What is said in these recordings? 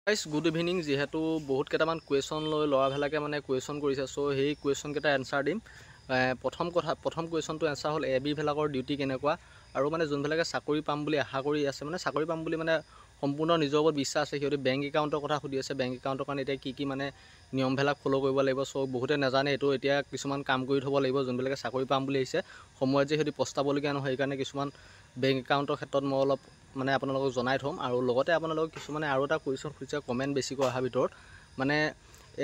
Guys good evening. যেহেতু বহুত কেইটামান কুৱেশ্যন লৈ ল'ৰাবিলাকে মানে কুৱেশ্যন কৰিছে, চ' সেই কুৱেশ্যন কেইটা এনচাৰ দিম। প্ৰথম কুৱেশ্যনটো এনচাৰ হ'ল এবিবিলাকৰ ডিউটি কেনেকুৱা, আৰু মানে যোনবিলাকে চাকৰি পাম বুলি আশা কৰি আছে, মানে চাকৰি পাম বুলি মানে সম্পূৰ্ণ নিজৰ ওপৰত বিশ্বাস আছে, সিহঁতে বেংক একাউণ্টৰ কথা সুধি আছে। বেংক একাউণ্টৰ কাৰণে এতিয়া কি মানে নিয়মবিলাক ফ'ল' কৰিব লাগিব। চ' বহুতে নাজানে এইটো, এতিয়া কিছুমান কাম কৰি থ'ব লাগিব। যোনবিলাকে চাকৰি পাম বুলি আহিছে, সময়ত যে সিহঁতি পস্তাবলগীয়া নহয়, সেইকাৰণে কিছুমান বেংক একাউণ্টৰ ক্ষেত্ৰত মই অলপ মানে আপোনালোকক জনাই থ'ম। আৰু লগতে আপোনালোকক কিছুমানে আৰু এটা কুৱেশ্যন সুধিছে কমেণ্ট বেছিকৈ অহাৰ ভিতৰত, মানে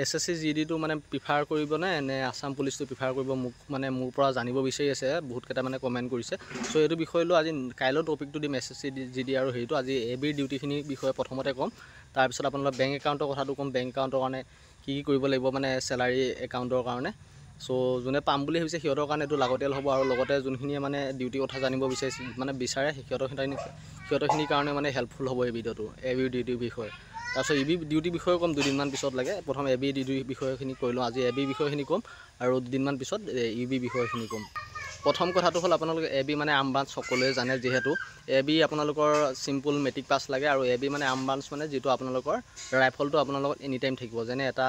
SSC GDটো মানে প্ৰিফাৰ কৰিবনে নে আছাম পুলিচটো প্ৰিফাৰ কৰিব, মোক মানে মোৰ পৰা জানিব বিচাৰি আছে। বহুতকেইটা মানে কমেণ্ট কৰিছে। চ' এইটো বিষয় লৈ আজি কাইলৈ টপিকটো দিম, SSC GD আৰু হেৰিটো। আজি এবিৰ ডিউটিখিনিৰ বিষয়ে প্ৰথমতে ক'ম, তাৰপিছত আপোনালোকৰ বেংক একাউণ্টৰ কথাটো ক'ম, বেংক একাউণ্টৰ কাৰণে কি কৰিব লাগিব, মানে চেলাৰী একাউণ্টৰ কাৰণে। চ' যোনে পাম বুলি ভাবিছে সিহঁতৰ কাৰণে এইটো লাগতিয়াল হ'ব, আৰু লগতে যোনখিনিয়ে মানে ডিউটিৰ কথা জানিব বিচাৰে সিহঁতৰখিনিৰ কাৰণে মানে হেল্পফুল হ'ব এই ভিডিঅ'টো, এবিৰ ডিউটিৰ বিষয়ে। তাৰপিছত এবি ডিউটিৰ বিষয়ে ক'ম, দুদিনমান পিছত লাগে। প্ৰথম এবি ডিউটিৰ বিষয়খিনি কৈ লওঁ। আজি এবি বিষয়খিনি ক'ম আৰু দুদিনমান পিছত ইউবি বিষয়খিনি ক'ম। প্ৰথম কথাটো হ'ল আপোনালোকে এবি মানে আৰ্ম ব্ৰাঞ্চ সকলোৱে জানে। যিহেতু এবি আপোনালোকৰ চিম্পুল মেট্ৰিক পাছ লাগে, আৰু এবি মানে আৰ্ম ব্ৰাঞ্চ মানে যিটো আপোনালোকৰ ৰাইফলটো আপোনাৰ লগত এনি টাইম থাকিব। যেনে এটা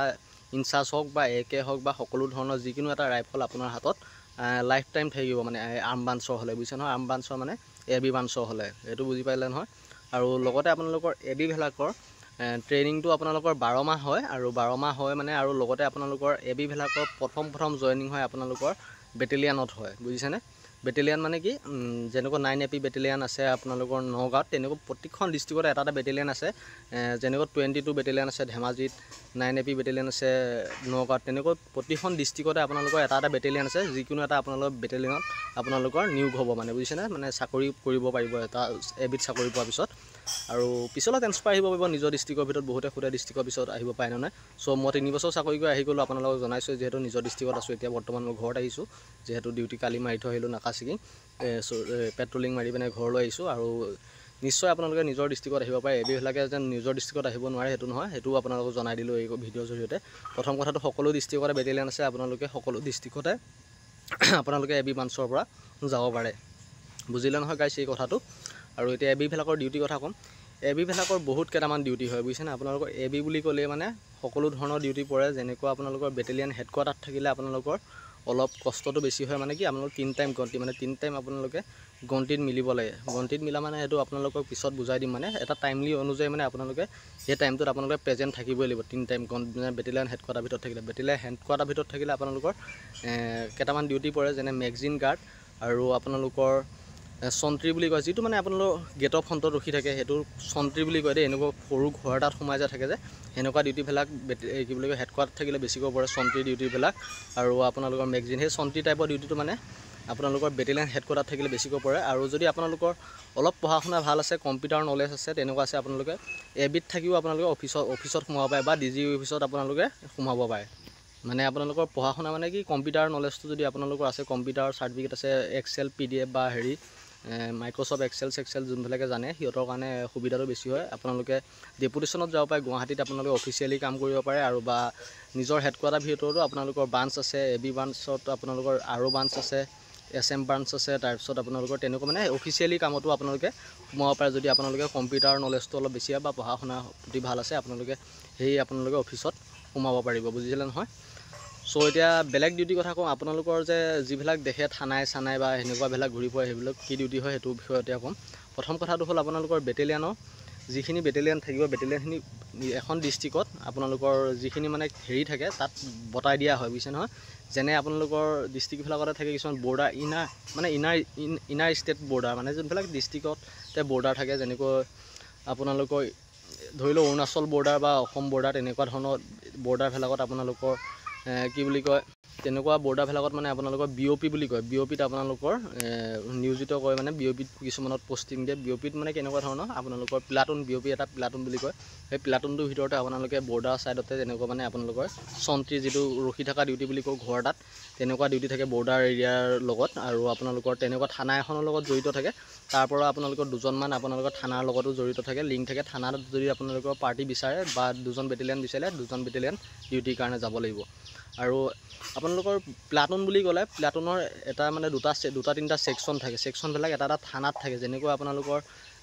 ইনচাৰ্জ হওক বা AK হওক বা সকলো ধৰণৰ যিকোনো এটা ৰাইফল আপোনাৰ হাতত লাইফ টাইম থাকিব, মানে আৰ্ম ব্ৰাঞ্চৰ হ'লে, বুজিছে নহয়। আৰ্ম ব্ৰাঞ্চৰ মানে এবি ব্ৰাঞ্চৰ হ'লে, এইটো বুজি পাৰিলে নহয়। আৰু লগতে আপোনালোকৰ এবিবিলাকৰ ট্ৰেইনিংটো আপোনালোকৰ 12 মাহ হয়, আৰু 12 মাহ হয় মানে, আৰু লগতে আপোনালোকৰ এবিবিলাকৰ প্ৰথম জইনিং হয় আপোনালোকৰ বেটেলিয়ানত হয়, বুজিছেনে। বেটেলিয়ান মানে কি, যেনেকৈ 9 AP বেটেলিয়ান আছে আপোনালোকৰ নগাঁৱত, তেনেকৈ প্ৰত্যেকখন ডিষ্ট্ৰিক্টতে এটা বেটেলিয়ান আছে। যেনেকৈ 22 বেটেলিয়ান আছে ধেমাজিত, 9 AP বেটেলিয়ান আছে নগাঁৱত, তেনেকৈ প্ৰতিখন ডিষ্ট্ৰিক্টতে আপোনালোকৰ এটা বেটেলিয়ান আছে। যিকোনো এটা আপোনালোকৰ বেটেলিয়ানত আপোনালোকৰ নিয়োগ হ'ব, মানে বুজিছেনে, মানে চাকৰি কৰিব পাৰিব এটা এবিত চাকৰি পোৱাৰ পিছত। আৰু পিছলৈ ট্ৰেন্সফাৰ আহিব পাৰিব নিজৰ ডিষ্ট্ৰিক্টৰ ভিতৰত। বহুতে সোধে ডিষ্ট্ৰিক্টৰ পিছত আহিব পাৰে নে নাই। চ' মই 3 বছৰ চাকৰি কৰি আহি গ'লোঁ, আপোনালোকক জনাইছোঁ। যিহেতু নিজৰ ডিষ্ট্ৰিক্টত আছোঁ এতিয়া বৰ্তমান, মই ঘৰত আহিছোঁ। যিহেতু ডিউটি কালি মাৰি থৈ আহিলোঁ নাকাচিকি, পেট্ৰলিং মাৰি পিনে ঘৰলৈ আহিছোঁ। আৰু নিশ্চয় আপোনালোকে নিজৰ ডিষ্ট্ৰিক্টত আহিব পাৰে। এবিবিলাকে যেন নিজৰ ডিষ্ট্ৰিক্টত আহিব নোৱাৰে সেইটো নহয়, সেইটোও আপোনালোকক জনাই দিলোঁ এই ভিডিঅ'ৰ জৰিয়তে। প্ৰথম কথাটো, সকলো ডিষ্ট্ৰিক্টতে বেটেলিয়ান আছে। আপোনালোকে সকলো ডিষ্ট্ৰিক্টতে আপোনালোকে এবি ব্ৰাঞ্চৰ পৰা যাব পাৰে, বুজিলে নহয় গাইছ এই কথাটো। আৰু এতিয়া এবিবিলাকৰ ডিউটিৰ কথা ক'ম। এবিবিলাকৰ বহুত কেইটামান ডিউটি হয়, বুজিছেনে। আপোনালোকৰ এবি বুলি ক'লে মানে সকলো ধৰণৰ ডিউটি পৰে। যেনেকুৱা আপোনালোকৰ বেটেলিয়ান হেডকোৱাৰ্টাৰত থাকিলে আপোনালোকৰ অলপ কষ্টটো বেছি হয়, মানে কি আপোনালোক 3 টাইম গন্তি, মানে 3 টাইম আপোনালোকে গন্তিত মিলিব লাগে। গন্তিত মিলা মানে সেইটো আপোনালোকক পিছত বুজাই দিম। মানে এটা টাইমলি অনুযায়ী মানে আপোনালোকে সেই টাইমটোত আপোনালোকে প্ৰেজেণ্ট থাকিবই লাগিব 3 টাইম মানে বেটেলিয়ান হেডকোৱাৰ্টাৰ ভিতৰত থাকিলে। বেটেলিয়ান হেডকোৱাৰ্টাৰ ভিতৰত থাকিলে আপোনালোকৰ কেইটামান ডিউটি পৰে, যেনে মেগজিন গাৰ্ড, আৰু আপোনালোকৰ চন্ত্ৰী বুলি কয়, যিটো মানে আপোনালোকৰ গেটৰ ফ্ৰণ্টত ৰখি থাকে, সেইটো চন্ত্ৰী বুলি কয় দেই। এনেকুৱা সৰু ঘৰ এটাত সোমাই যায় থাকে যে, সেনেকুৱা ডিউটিবিলাক কি বুলি কয় হেডকোৱাৰ্টাৰত থাকিলে বেছিকৈ পৰে চন্ত্ৰী ডিউটিবিলাক। আৰু আপোনালোকৰ মেগজিন, সেই চন্ত্ৰী টাইপৰ ডিউটিটো মানে আপোনালোকৰ বেটেলিয়ান হেডকোৱাৰ্টাৰত থাকিলে বেছিকৈ পৰে। আৰু যদি আপোনালোকৰ অলপ পঢ়া শুনা ভাল আছে, কম্পিউটাৰ নলেজ আছে, তেনেকুৱা আছে, আপোনালোকে এবিত থাকিও আপোনালোকে অফিচত সোমাব পাৰে, বা DG অফিচত আপোনালোকে সোমাব পাৰে। মানে আপোনালোকৰ পঢ়া শুনা মানে কি, কম্পিউটাৰ নলেজটো যদি আপোনালোকৰ আছে, কম্পিউটাৰ চাৰ্টিফিকেট আছে, এক্সেল PDF বা হেৰি মাইক্ৰ'ছফ্ট এক্সেল যোনবিলাকে জানে, সিহঁতৰ কাৰণে সুবিধাটো বেছি হয়। আপোনালোকে ডেপুটেশ্যনত যাব পাৰে, গুৱাহাটীত আপোনালোকে অফিচিয়েলি কাম কৰিব পাৰে। আৰু বা নিজৰ হেডকোৱাৰ্টাৰ ভিতৰতো আপোনালোকৰ ব্ৰাঞ্চ আছে। এবি ব্ৰাঞ্চত আপোনালোকৰ আৰু ব্ৰাঞ্চ আছে, SM ব্ৰাঞ্চ আছে। তাৰপিছত আপোনালোকৰ তেনেকুৱা মানে অফিচিয়েলি কামতো আপোনালোকে সোমাব পাৰে, যদি আপোনালোকে কম্পিউটাৰ নলেজটো অলপ বেছি হয় বা পঢ়া শুনাৰ প্ৰতি ভাল আছে, আপোনালোকে আপোনালোকে অফিচত সোমাব পাৰিব, বুজিছিলে নহয়। চ' এতিয়া বেলেগ ডিউটিৰ কথা কওঁ। আপোনালোকৰ যে যিবিলাক দেখে থানাই চানাই বা সেনেকুৱাবিলাক ঘূৰি ফুৰে, সেইবিলাক কি ডিউটি হয় সেইটো বিষয়ে এতিয়া ক'ম। প্ৰথম কথাটো হ'ল আপোনালোকৰ বেটেলিয়ানৰ যিখিনি বেটেলিয়ান থাকিব, বেটেলিয়ানখিনি এখন ডিষ্ট্ৰিক্টত আপোনালোকৰ যিখিনি মানে হেৰি থাকে তাত বটাই দিয়া হয়, বুজিছে নহয়। যেনে আপোনালোকৰ ডিষ্ট্ৰিক্টবিলাকতে থাকে কিছুমান বৰ্ডাৰ, ইনাৰ ষ্টেট বৰ্ডাৰ, মানে যোনবিলাক ডিষ্ট্ৰিক্টতে বৰ্ডাৰ থাকে। যেনেকৈ আপোনালোকৰ ধৰি লওক অৰুণাচল বৰ্ডাৰ বা অসম বৰ্ডাৰ, তেনেকুৱা ধৰণৰ বৰ্ডাৰবিলাকত আপোনালোকৰ কি বুলি কয়, তেনেকুৱা বৰ্ডাৰবিলাকত মানে আপোনালোকৰ BOP বুলি কয়। BOPত আপোনালোকৰ নিয়োজিত কৰে, মানে BOPত কিছুমানত পষ্টিং দিয়ে। BOPত মানে কেনেকুৱা ধৰণৰ, আপোনালোকৰ প্লাটুন, BOP এটা প্লাটুন বুলি কয়। সেই প্লাটুনটোৰ ভিতৰতে আপোনালোকে বৰ্ডাৰ ছাইডতে তেনেকুৱা মানে আপোনালোকৰ চন্ত্ৰী, যিটো ৰখি থকা ডিউটি বুলি কওঁ ঘৰ এটাত, তেনেকুৱা ডিউটি থাকে বৰ্ডাৰ এৰিয়াৰ লগত। আৰু আপোনালোকৰ তেনেকুৱা থানা এখনৰ লগত জড়িত থাকে। তাৰ পৰা আপোনালোকৰ 2জনমান আপোনালোকৰ থানাৰ লগতো জড়িত থাকে, লিংক থাকে। থানাত যদি আপোনালোকৰ পাৰ্টি বিচাৰে বা 2জন বেটেলিয়ান বিচাৰে, 2জন বেটেলিয়ান ডিউটিৰ কাৰণে যাব লাগিব। আৰু আপোনালোকৰ প্লাটুন বুলি ক'লে, প্লাটুনৰ এটা মানে দুটা 3টা ছেকশ্যন থাকে। ছেকশ্যনবিলাক এটা থানাত থাকে। যেনেকৈ আপোনালোকৰ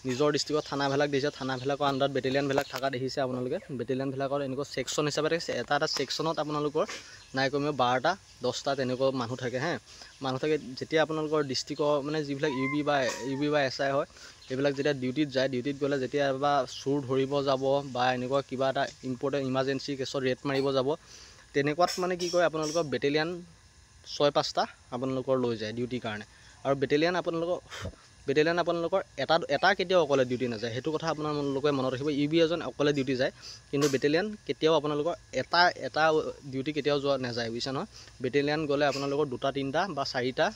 নিজৰ ডিষ্ট্ৰিক্টত থানাবিলাক দিছে, থানাবিলাকৰ আণ্ডাৰত বেটেলিয়ানবিলাক থকা দেখিছে আপোনালোকে। বেটেলিয়ানবিলাকৰ এনেকুৱা ছেকশ্যন হিচাপে দেখিছে, এটা ছেকশ্যনত আপোনালোকৰ নাই কমেও 12টা 10টা তেনেকুৱা মানুহ থাকে মানুহ থাকে। যেতিয়া আপোনালোকৰ ডিষ্ট্ৰিক্টৰ মানে যিবিলাক ইউ বি বা SI হয়, এইবিলাক যেতিয়া ডিউটিত যায়, ডিউটিত গ'লে যেতিয়া বা চোৰ ধৰিব যাব বা এনেকুৱা কিবা এটা ইম্পৰ্টেণ্ট ইমাৰ্জেঞ্চি কেছত ৰেড মাৰিব যাব, তেনেকুৱাত মানে কি কৰে আপোনালোকৰ বেটেলিয়ান 6-5টা আপোনালোকৰ লৈ যায় ডিউটিৰ কাৰণে। আৰু বেটেলিয়ান আপোনালোকৰ এটা কেতিয়াও অকলে ডিউটি নাযায়, সেইটো কথা আপোনালোকে মনত ৰাখিব। ইউ এজন অকলে ডিউটি যায়, কিন্তু বেটেলিয়ান কেতিয়াও আপোনালোকৰ এটা ডিউটি কেতিয়াও যোৱা নাযায়, বুজিছে নহয়। বেটেলিয়ান গ'লে আপোনালোকৰ 2টা 3টা বা 4টা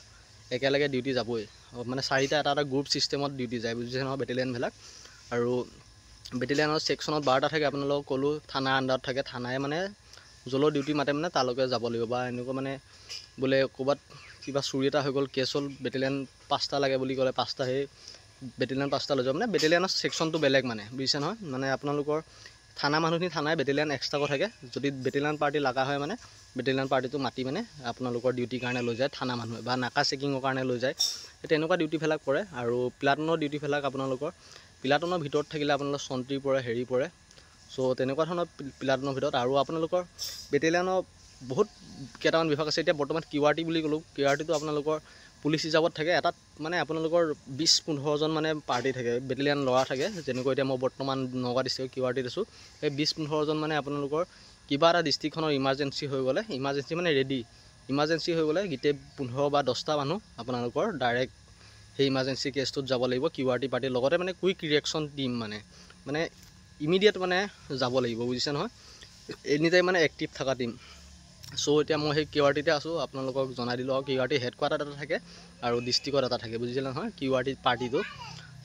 একেলগে ডিউটি যাবই, মানে 4টা এটা গ্ৰুপ ছিষ্টেমত ডিউটি যায়, বুজিছে নহয় বেটেলিয়ানবিলাক। আৰু বেটেলিয়ানৰ ছেকশ্যনত 12টা থাকে, আপোনালোকক ক'লোঁ থানাৰ আণ্ডাৰত থাকে। থানাই মানে য'লৈ ডিউটি মাতে মানে তালৈকে যাব লাগিব। বা এনেকুৱা মানে বোলে ক'ৰবাত কিবা চুৰি এটা হৈ গ'ল, কেছ হ'ল, বেটেলিয়ান 5টা লাগে বুলি ক'লে 5টা, সেই বেটেলিয়ান 5টা লৈ যাব। মানে বেটেলিয়ানৰ ছেকশ্যনটো বেলেগ, মানে বুজিছে নহয়। মানে আপোনালোকৰ থানা মানুহখিনি থানাই বেটেলিয়ান এক্সট্ৰাকৈ থাকে। যদি বেটেলিয়ান পাৰ্টি লগা হয় মানে বেটেলিয়ান পাৰ্টিটো মাতি মানে আপোনালোকৰ ডিউটিৰ কাৰণে লৈ যায় থানা মানুহে, বা নাকা চেকিঙৰ কাৰণে লৈ যায়। তেনেকুৱা ডিউটিবিলাক কৰে। আৰু প্লাটুনৰ ডিউটিবিলাক আপোনালোকৰ প্লাটুনৰ ভিতৰত থাকিলে আপোনালোকৰ চন্ত্ৰী পৰে, হেৰি পৰে। চ' তেনেকুৱা ধৰণৰ প্লাটুনৰ ভিতৰত। আৰু আপোনালোকৰ বেটেলিয়ানৰ বহুত কেইটামান বিভাগ আছে। এতিয়া বৰ্তমান QRT বুলি ক'লোঁ, QRTটো আপোনালোকৰ পুলিচ হিচাপত থাকে। এটাত মানে আপোনালোকৰ 20-15জন মানে পাৰ্টি থাকে, বেটেলিয়ান ল'ৰা থাকে। যেনেকৈ এতিয়া মই বৰ্তমান নগাঁও ডিষ্ট্ৰিক্টৰ QRTত আছোঁ। সেই 20-15জন মানে আপোনালোকৰ কিবা এটা ডিষ্ট্ৰিক্টখনৰ ইমাৰ্জেঞ্চি হৈ গ'লে, ইমাৰ্জেঞ্চি মানে ৰেডি, ইমাৰ্জেঞ্চি হৈ গ'লে গোটেই 15 বা 10টা মানুহ আপোনালোকৰ ডাইৰেক্ট সেই ইমাৰ্জেঞ্চি কেছটোত যাব লাগিব QRT পাৰ্টিৰ লগতে। মানে কুইক ৰিয়েকশ্যন টিম, মানে ইমিডিয়েট মানে যাব লাগিব, বুজিছে নহয়। এনি টাইম মানে এক্টিভ থকা টিম। চ' এতিয়া মই সেই QRTতে আছোঁ, আপোনালোকক জনাই দিলোঁ। আৰু QRT হেডকোৱাৰ্টাৰত এটা থাকে আৰু ডিষ্ট্ৰিক্টত এটা থাকে, বুজিছিলে নহয় QRT পাৰ্টিটো।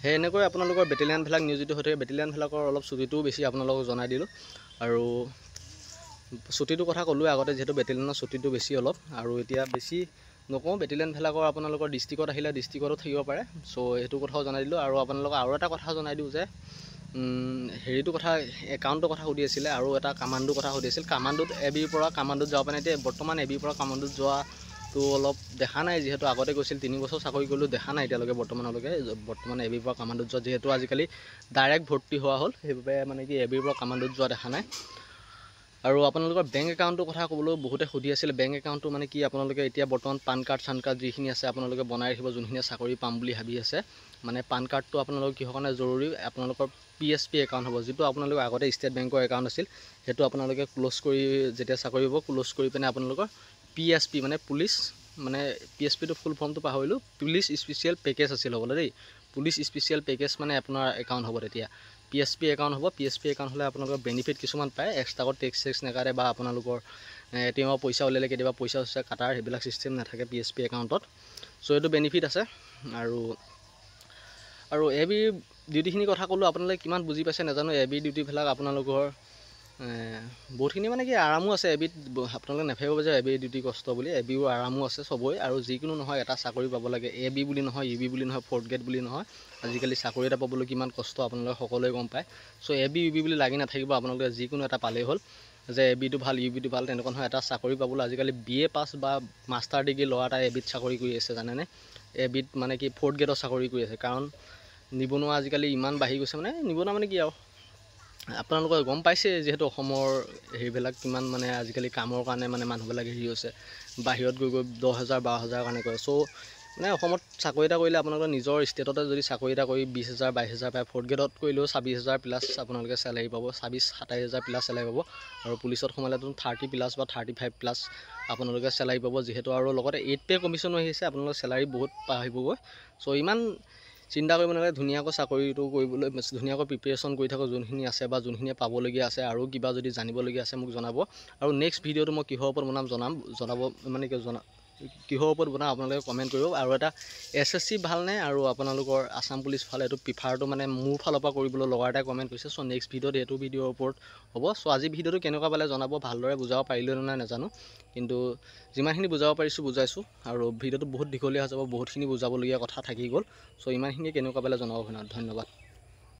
সেই এনেকৈ আপোনালোকৰ বেটেলিয়ানবিলাক নিয়োজিত হৈ থাকে। বেটেলিয়ানবিলাকৰ অলপ ছুটিটোও বেছি আপোনালোকক জনাই দিলোঁ। আৰু ছুটিটোৰ কথা ক'লোৱে আগতে, যিহেতু বেটেলিয়ানৰ ছুটিটো বেছি অলপ। আৰু এতিয়া বেছি নকওঁ, বেটেলিয়ানবিলাকৰ আপোনালোকৰ ডিষ্ট্ৰিক্টত আহিলে ডিষ্ট্ৰিক্টতো থাকিব পাৰে। চ' সেইটো কথাও জনাই দিলোঁ। আৰু আপোনালোকক আৰু এটা কথা জনাই দিওঁ যে হেৰিটো কথা, একাউণ্টৰ কথা সুধি আছিলে, আৰু এটা কামাণ্ডোৰ কথা সুধি আছিল। কামাণ্ডোত ABৰ পৰা কামাণ্ডোত যাব পাৰে। এতিয়া বৰ্তমান ABৰ পৰা কামাণ্ডোত যোৱাটো অলপ দেখা নাই, যিহেতু আগতে গৈছিল 3 বছৰ চাকৰি কৰিলোঁ, দেখা নাই এতিয়ালৈকে বৰ্তমান ABৰ পৰা কামাণ্ডোত যোৱা। যিহেতু আজিকালি ডাইৰেক্ট ভৰ্তি হোৱা হ'ল, সেইবাবে মানে কি ABৰ পৰা কামাণ্ডোত যোৱা দেখা নাই। আৰু আপোনালোকৰ বেংক একাউণ্টৰ কথা ক'বলৈ বহুতে সুধি আছিলে। বেংক একাউণ্টটো মানে কি, আপোনালোকে এতিয়া বৰ্তমান পান কাৰ্ড চান কাৰ্ড যিখিনি আছে আপোনালোকে বনাই ৰাখিব, যোনখিনিয়ে চাকৰি পাম বুলি ভাবি আছে। মানে পান কাৰ্ডটো আপোনালোকৰ কিহৰ কাৰণে জৰুৰী, আপোনালোকৰ PSP একাউণ্ট হ'ব। যিটো আপোনালোকৰ আগতে ষ্টেট বেংকৰ একাউণ্ট আছিল, সেইটো আপোনালোকে ক্ল'জ কৰি যেতিয়া চাকৰি হ'ব, ক্ল'জ কৰি পিনে আপোনালোকৰ PSP মানে পুলিচ, মানে PSPটো ফুল ফৰ্মটো পাহৰিলোঁ, পুলিচ স্পেচিয়েল পেকেজ আছিল হ'বলৈ দেই। পুলিচ স্পেচিয়েল পেকেজ মানে আপোনাৰ একাউণ্ট হ'ব তেতিয়া। PSP একাউণ্ট হ'ব। PSP একাউণ্ট হ'লে আপোনালোকৰ বেনিফিট কিছুমান পায়, এক্সট্ৰাকৈ টেক্স নাকাটে, বা আপোনালোকৰ ATMৰ পইচা উলিয়ালে কেতিয়াবা পইচা কাটাৰ সেইবিলাক চিষ্টেম নাথাকে PSP একাউণ্টত। চ' এইটো বেনিফিট আছে। আৰু AB ডিউটিখিনিৰ কথা ক'লোঁ, আপোনালোকে কিমান বুজি পাইছে নাজানো। AB ডিউটিবিলাক আপোনালোকৰ বহুতখিনি মানে কি আৰামো আছে ABত। আপোনালোকে নেভাবিব যে AB ডিউটি কষ্ট বুলি, ABও আৰামো আছে চবৰে। আৰু যিকোনো নহয়, এটা চাকৰি পাব লাগে, AB বুলি নহয়, UB বুলি নহয়, 4th গ্ৰেড বুলি নহয়, আজিকালি চাকৰি এটা পাবলৈ কিমান কষ্ট আপোনালোকে সকলোৱে গম পায়। চ' AB UB বুলি লাগি নাথাকিব, আপোনালোকে যিকোনো এটা পালেই হ'ল। যে ABটো ভাল UBটো ভাল তেনেকুৱা নহয়। এটা চাকৰি পাবলৈ আজিকালি BA পাছ বা মাষ্টাৰ ডিগ্ৰী ল'ৰা এটা ABত চাকৰি কৰি আছে, জানেনে। ABত মানে কি 4th গ্ৰেডৰ চাকৰি কৰি আছে। কাৰণ নিবনুৱা আজিকালি ইমান বাঢ়ি গৈছে, মানে নিবনুৱা মানে কি আৰু আপোনালোকে গম পাইছে, যিহেতু অসমৰ সেইবিলাক কিমান মানে আজিকালি কামৰ কাৰণে মানে মানুহবিলাক হেৰি হৈছে, বাহিৰত গৈ 10,000 12,000 কাৰণে কৰে। চ' মানে অসমত চাকৰি এটা কৰিলে আপোনালোকৰ নিজৰ ষ্টেটতে যদি চাকৰি এটা কৰি 20,000 22,000 পায়, 4th গ্ৰেডত কৰিলেও 26,000 প্লাছ আপোনালোকে চেলাৰী পাব, 27,000 প্লাছ চেলাৰী পাব। আৰু পুলিচত সোমালেতো 30 প্লাছ বা 35 প্লাছ আপোনালোকে চেলাৰী পাব। যিহেতু আৰু লগতে 8 পে কমিশ্যনো আহিছে, আপোনালোকৰ চেলাৰী বহুত বাঢ়িবগৈ। চ' ইমান চিন্তা কৰিব নালাগে, ধুনীয়াকৈ চাকৰিটো কৰিবলৈ ধুনীয়াকৈ প্ৰিপেৰেশ্যন কৰি থাকক, যোনখিনি আছে বা যোনখিনিয়ে পাবলগীয়া আছে। আৰু কিবা যদি জানিবলগীয়া আছে মোক জনাব। আৰু নেক্সট ভিডিঅ'টো মই কিহৰ ওপৰত বনাম জনাব মানে কিহৰ ওপৰত বনাম আপোনালোকে কমেণ্ট কৰিব। আৰু এটা SSC ভালনে আৰু আপোনালোকৰ আছাম পুলিচ ভাল, এইটো প্ৰিফাৰটো মানে মোৰ ফালৰ পৰা কৰিবলৈ লগৰ এটাই কমেণ্ট কৰিছে। চ' নেক্সট ভিডিঅ'ত এইটো ভিডিঅ'ৰ ওপৰত হ'ব। চ' আজি ভিডিঅ'টো কেনেকুৱা পালে জনাব, ভালদৰে বুজাব পাৰিলোঁ নে নাই নাজানো, কিন্তু যিমানখিনি বুজাব পাৰিছোঁ বুজাইছোঁ। আৰু ভিডিঅ'টো বহুত দীঘলীয়া হৈ যাব, বহুতখিনি বুজাবলগীয়া কথা থাকি গ'ল। চ' ইমানখিনি কেনেকুৱা পালে জনাব, ধন্যবাদ।